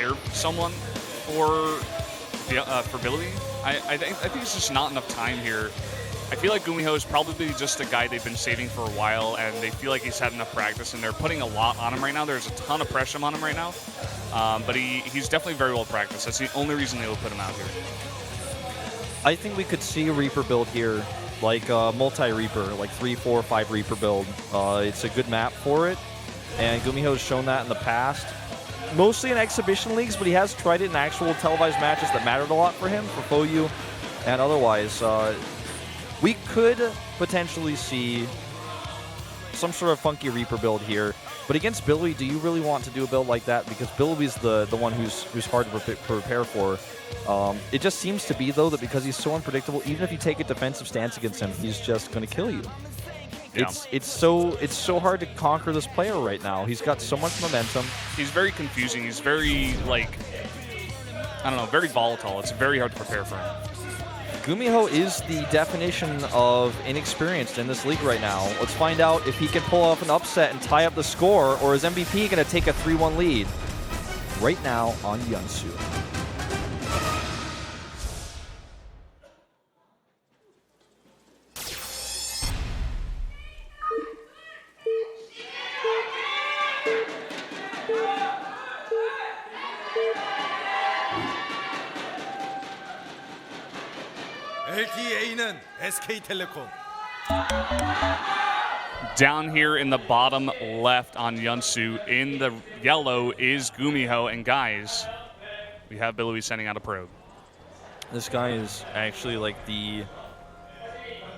prepare someone for Billowy. I think it's just not enough time here. I feel like GuMiho is probably just a guy they've been saving for a while, and they feel like he's had enough practice, and they're putting a lot on him right now. There's a ton of pressure on him right now, but he's definitely very well practiced. That's the only reason they will put him out here. I think we could see a Reaper build here, like a multi-Reaper, like 3, 4, 5 Reaper build. It's a good map for it, and GuMiho has shown that in the past. Mostly in exhibition leagues, but he has tried it in actual televised matches that mattered a lot for him, for FOU, and otherwise. We could potentially see some sort of funky Reaper build here. But against Billowy, do you really want to do a build like that? Because Billowy's the one who's hard to prepare for. It just seems to be, though, that because he's so unpredictable, even if you take a defensive stance against him, he's just going to kill you. Yeah. It's so hard to conquer this player right now. He's got so much momentum. He's very confusing. He's very, like, I don't know, very volatile. It's very hard to prepare for him. GuMiho is the definition of inexperienced in this league right now. Let's find out if he can pull off an upset and tie up the score, or is MVP going to take a 3-1 lead right now on Yeonsu. LTA는 SK텔레콤. Down here in the bottom left on Yeonsu, in the yellow is GuMiho, and guys, we have Billowy sending out a probe. This guy is actually like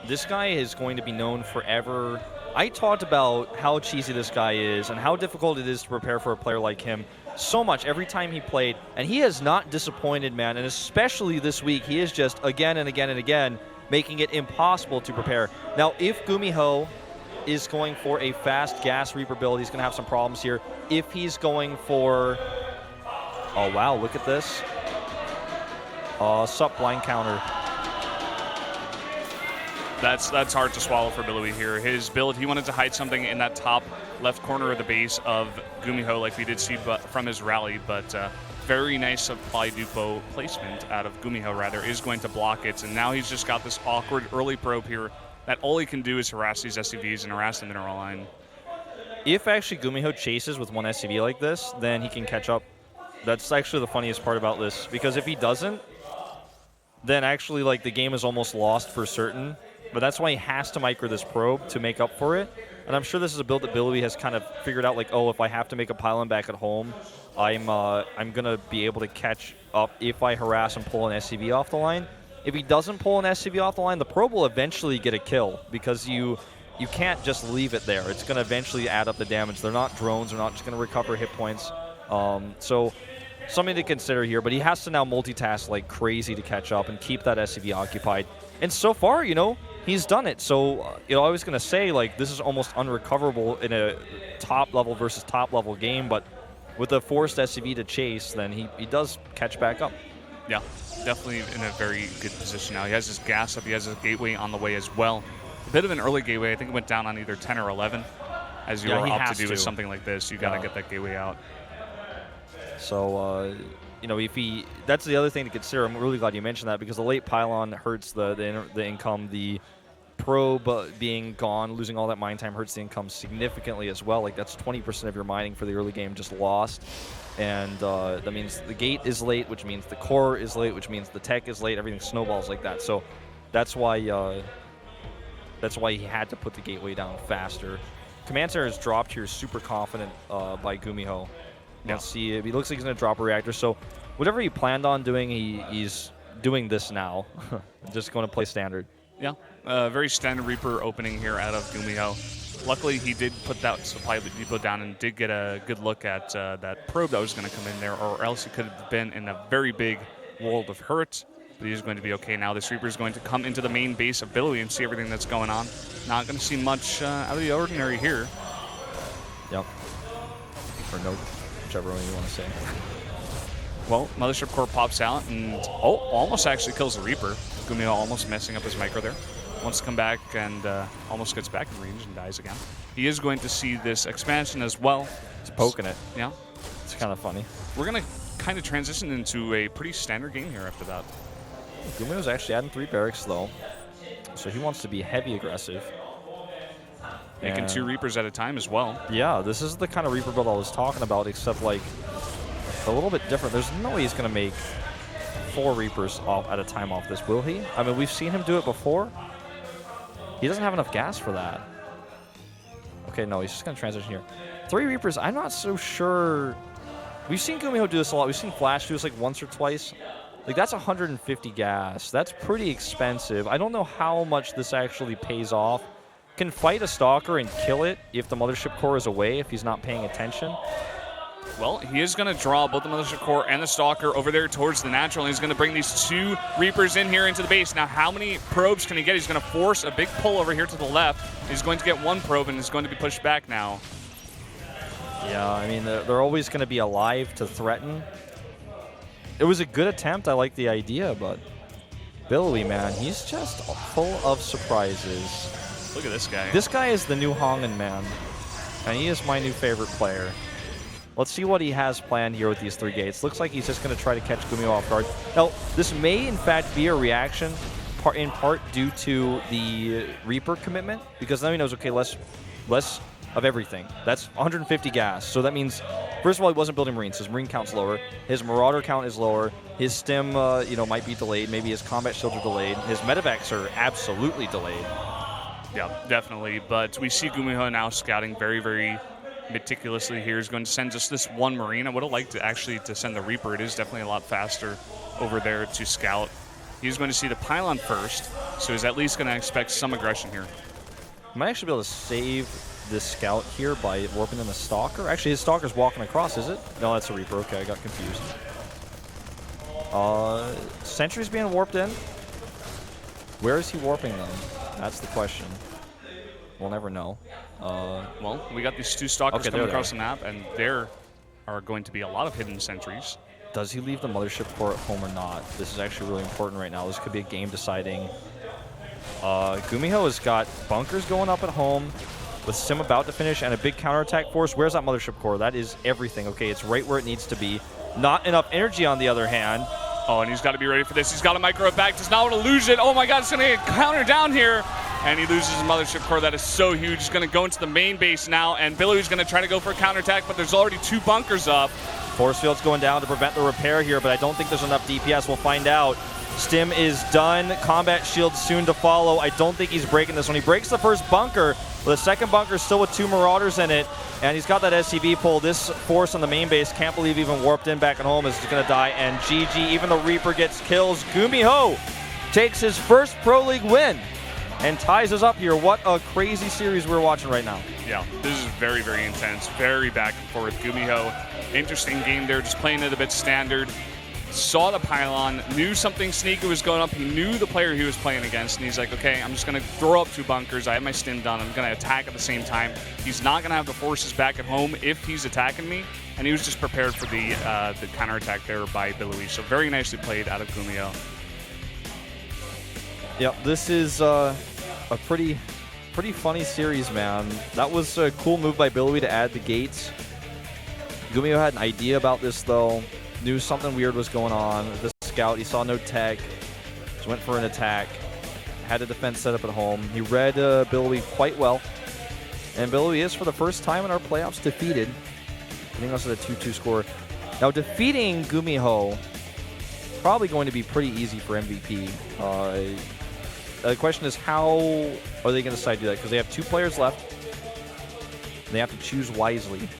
this guy is going to be known forever. I talked about how cheesy this guy is and how difficult it is to prepare for a player like him so much every time he played, and he has not disappointed, man, and especially this week, he is just again and again and again making it impossible to prepare. Now, if GuMiho is going for a fast gas Reaper build, he's going to have some problems here. If he's going for, oh wow, look at this. Sup blind counter. That's hard to swallow for Billowy here. His build, he wanted to hide something in that top left corner of the base of GuMiho, like we did see from his rally, but very nice supply dupo placement out of GuMiho, rather, is going to block it, and now he's just got this awkward early probe here that all he can do is harass these SCVs and harass the mineral line. If actually GuMiho chases with one SCV like this, then he can catch up. That's actually the funniest part about this, because if he doesn't, then actually like the game is almost lost for certain. But that's why he has to micro this probe to make up for it. And I'm sure this is a build that Billowy has kind of figured out, like, oh, if I have to make a pylon back at home, I'm going to be able to catch up if I harass and pull an SCV off the line. If he doesn't pull an SCV off the line, the probe will eventually get a kill because you can't just leave it there. It's going to eventually add up the damage. They're not drones. They're not just going to recover hit points. So something to consider here. But he has to now multitask like crazy to catch up and keep that SCV occupied. And so far, you know, he's done it. So, I was going to say, like, this is almost unrecoverable in a top-level versus top-level game, but with a forced SCV to chase, then he does catch back up. Yeah, definitely in a very good position now. He has his gas up. He has his gateway on the way as well. A bit of an early gateway. I think it went down on either 10 or 11. As you are up to do with something like this, you got to get that gateway out. So, if that's the other thing to consider. I'm really glad you mentioned that because the late pylon hurts the income. The probe being gone, losing all that mine time hurts the income significantly as well. Like that's 20% of your mining for the early game just lost. And that means the gate is late, which means the core is late, which means the tech is late. Everything snowballs like that. So that's why he had to put the gateway down faster. Command center is dropped here, super confident by GuMiho. Let's see. It looks like he's going to drop a reactor. So whatever he planned on doing, he's doing this now. Just going to play standard. Yeah, very standard Reaper opening here out of GuMiho. Luckily, he did put that supply depot down and did get a good look at that probe that was going to come in there, or else he could have been in a very big world of hurt. But he's going to be okay now. This Reaper is going to come into the main base of Billowy and see everything that's going on. Not going to see much out of the ordinary here. Yep. Or no, whichever one you want to say. Well, Mothership Core pops out and almost actually kills the Reaper. GuMiho almost messing up his micro there. Wants to come back and almost gets back in range and dies again. He is going to see this expansion as well. He's poking it. Yeah. It's kind of funny. We're going to kind of transitioned into a pretty standard game here after that. GuMiho's actually adding 3 barracks, though. So he wants to be heavy aggressive. Making And 2 Reapers at a time as well. yeah, this is the kind of Reaper build I was talking about, except like a little bit different. There's no way he's going to make 4 Reapers off at a time off this, will he? I mean, we've seen him do it before. He doesn't have enough gas for that. Okay, no, he's just going to transition here. 3 Reapers, I'm not so sure. We've seen GuMiho do this a lot. We've seen Flash do this like once or twice. Like, that's 150 gas. That's pretty expensive. I don't know how much this actually pays off. Can fight a Stalker and kill it if the Mothership Core is away, if he's not paying attention. Well, he is going to draw both the Mothership Core and the Stalker over there towards the natural, and he's going to bring these 2 Reapers in here into the base. Now, how many probes can he get? He's going to force a big pull over here to the left. He's going to get 1 probe, and is going to be pushed back now. Yeah, I mean, they're always going to be alive to threaten. It was a good attempt. I like the idea, but Billowy, man, he's just full of surprises. Look at this guy. This guy is the new Hongen, man, and he is my new favorite player. Let's see what he has planned here with these 3 gates. Looks like he's just going to try to catch GuMiho off guard. Now, this may, in fact, be a reaction in part due to the Reaper commitment, because then he knows, okay, less of everything. That's 150 gas. So that means, first of all, he wasn't building Marines. His Marine count's lower. His Marauder count is lower. His stim, might be delayed. Maybe his combat shields are delayed. His medevacs are absolutely delayed. Yeah, definitely. But we see GuMiho now scouting very, very meticulously here. He's going to send just this 1 Marine. I would have liked to send the Reaper. It is definitely a lot faster over there to scout. He's going to see the pylon first, so he's at least going to expect some aggression here. Might actually be able to save this scout here by warping in the Stalker. Actually, his Stalker's walking across, is it? No, that's a Reaper. Okay, I got confused. Sentry's being warped in. Where is he warping them? That's the question. We'll never know. Well, we got these 2 Stalkers coming across the map, and there are going to be a lot of hidden sentries. Does he leave the Mothership Core at home or not? This is actually really important right now. This could be a game deciding. GuMiho has got bunkers going up at home with Sim about to finish and a big counterattack force. Where's that Mothership Core? That is everything. Okay, it's right where it needs to be. Not enough energy on the other hand. Oh, and he's got to be ready for this. He's got to micro it back. Does not want to lose it. Oh my God, it's going to get countered down here. And he loses his Mothership Core. That is so huge. He's going to go into the main base now, and Billowy's going to try to go for a counterattack, but there's already 2 bunkers up. Force field's going down to prevent the repair here, but I don't think there's enough DPS. We'll find out. Stim is done. Combat shield soon to follow. I don't think he's breaking this one. He breaks the first bunker, but the second bunker is still with 2 Marauders in it, and he's got that SCV pull. This force on the main base, can't believe even warped in back at home, is going to die, and GG. Even the Reaper gets kills. GuMiho takes his first Pro League win and ties us up here. What a crazy series we're watching right now. Yeah, this is very, very intense, very back and forth. GuMiho, interesting game there, just playing it a bit standard. Saw the pylon, knew something sneaky was going up. He knew the player he was playing against, and he's like, okay, I'm just going to throw up 2 bunkers. I have my stim done. I'm going to attack at the same time. He's not going to have the forces back at home if he's attacking me, and he was just prepared for the counterattack there by Billowy. So very nicely played out of GuMiho. Yep, this is a pretty funny series, man. That was a cool move by Billowy to add the gates. GuMiho had an idea about this, though. Knew something weird was going on. The scout, he saw no tech, just went for an attack. Had a defense set up at home. He read Billowy quite well. And Billowy is, for the first time in our playoffs, defeated. I think that's a 2-2 score. Now, defeating GuMiho, probably going to be pretty easy for MVP. The question is, how are they going to decide to do that? Because they have 2 players left. They have to choose wisely.